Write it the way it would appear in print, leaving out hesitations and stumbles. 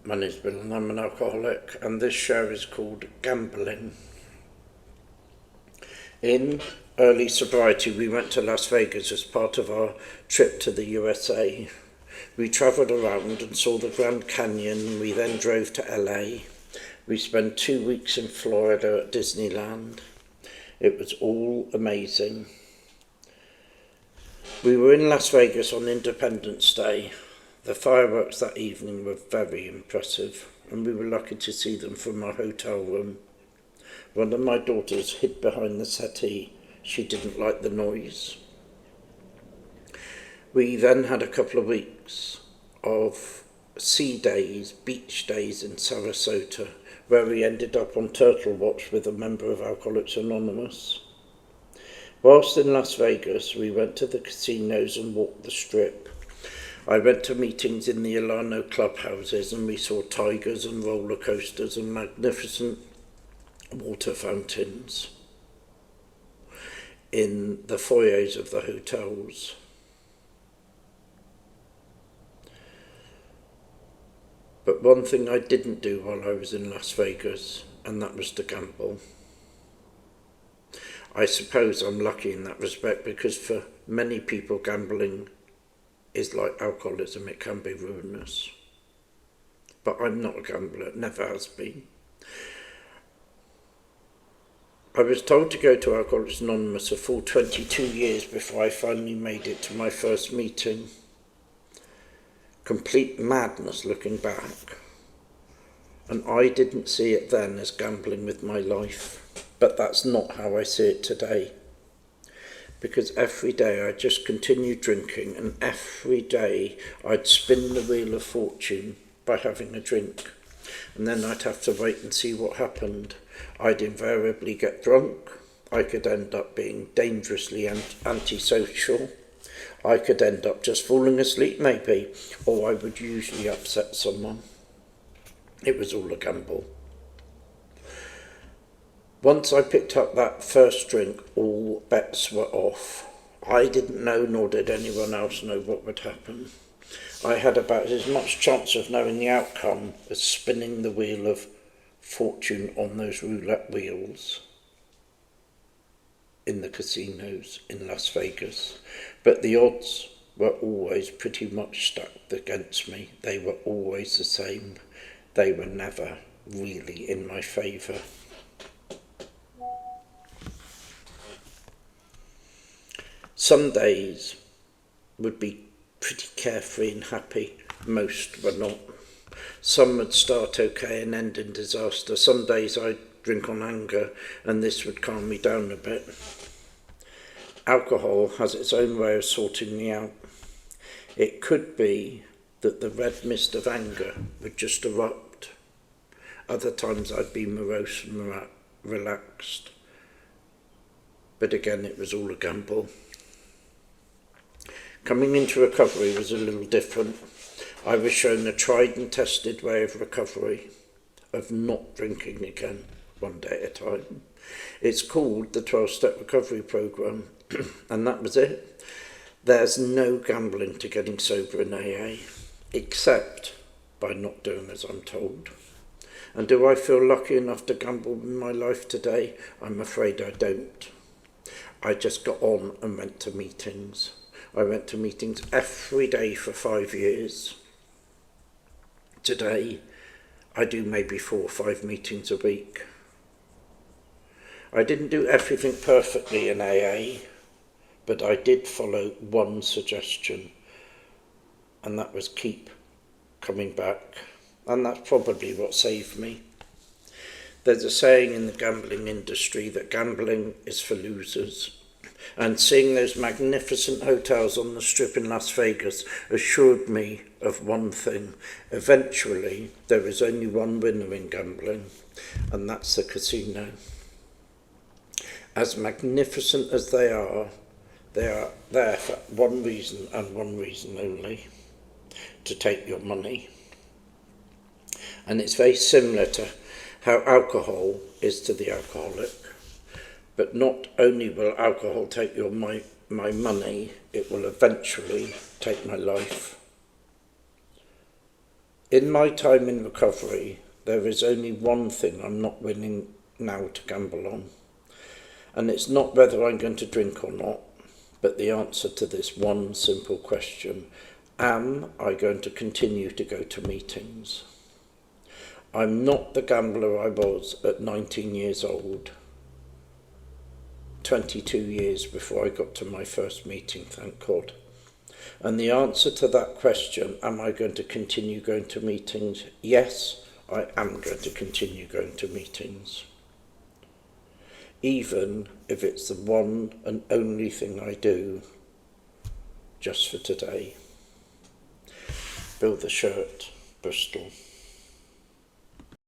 My name's Bill and I'm an alcoholic, and this show is called Gambling. In early sobriety, we went to Las Vegas as part of our trip to the USA. We travelled around and saw the Grand Canyon. We then drove to LA. We spent 2 weeks in Florida at Disneyland. It was all amazing. We were in Las Vegas on Independence Day. The fireworks that evening were very impressive, and we were lucky to see them from our hotel room. One of my daughters hid behind the settee. She didn't like the noise. We then had a couple of weeks of sea days, beach days in Sarasota, where we ended up on Turtle Watch with a member of Alcoholics Anonymous. Whilst in Las Vegas, we went to the casinos and walked the strip. I went to meetings in the Alano clubhouses, and we saw tigers and roller coasters and magnificent water fountains in the foyers of the hotels. But one thing I didn't do while I was in Las Vegas, and that was to gamble. I suppose I'm lucky in that respect, because for many people gambling is like alcoholism. It can be ruinous. But I'm not a gambler, never has been. I was told to go to Alcoholics Anonymous a full 22 years before I finally made it to my first meeting. Complete madness looking back. And I didn't see it then as gambling with my life. But that's not how I see it today. Because every day I just continued drinking, and every day I'd spin the wheel of fortune by having a drink. And then I'd have to wait and see what happened. I'd invariably get drunk. I could end up being dangerously antisocial. I could end up just falling asleep maybe, or I would usually upset someone. It was all a gamble. Once I picked up that first drink, all bets were off. I didn't know, nor did anyone else know, what would happen. I had about as much chance of knowing the outcome as spinning the wheel of fortune on those roulette wheels in the casinos in Las Vegas. But the odds were always pretty much stacked against me. They were always the same. They were never really in my favour. Some days would be pretty carefree and happy. Most were not. Some would start okay and end in disaster. Some days I'd drink on anger, and this would calm me down a bit. Alcohol has its own way of sorting me out. It could be that the red mist of anger would just erupt. Other times I'd be morose and relaxed. But again, it was all a gamble. Coming into recovery was a little different. I was shown a tried and tested way of recovery, of not drinking again, one day at a time. It's called the 12-Step Recovery Program, and that was it. There's no gambling to getting sober in AA, except by not doing as I'm told. And do I feel lucky enough to gamble in my life today? I'm afraid I don't. I just got on and went to meetings. I went to meetings every day for 5 years. Today, I do maybe 4 or 5 meetings a week. I didn't do everything perfectly in AA, but I did follow one suggestion, and that was keep coming back. And that's probably what saved me. There's a saying in the gambling industry that gambling is for losers. And seeing those magnificent hotels on the strip in Las Vegas assured me of one thing. Eventually, there is only one winner in gambling, and that's the casino. As magnificent as they are there for one reason and one reason only: to take your money. And it's very similar to how alcohol is to the alcoholic. But not only will alcohol take my money, it will eventually take my life. In my time in recovery, there is only one thing I'm not willing now to gamble on. And it's not whether I'm going to drink or not, but the answer to this one simple question: am I going to continue to go to meetings? I'm not the gambler I was at 19 years old, 22 years before I got to my first meeting, thank God. And the answer to that question, am I going to continue going to meetings? Yes, I am going to continue going to meetings. Even if it's the one and only thing I do just for today. Bill the Shirt, Bristol.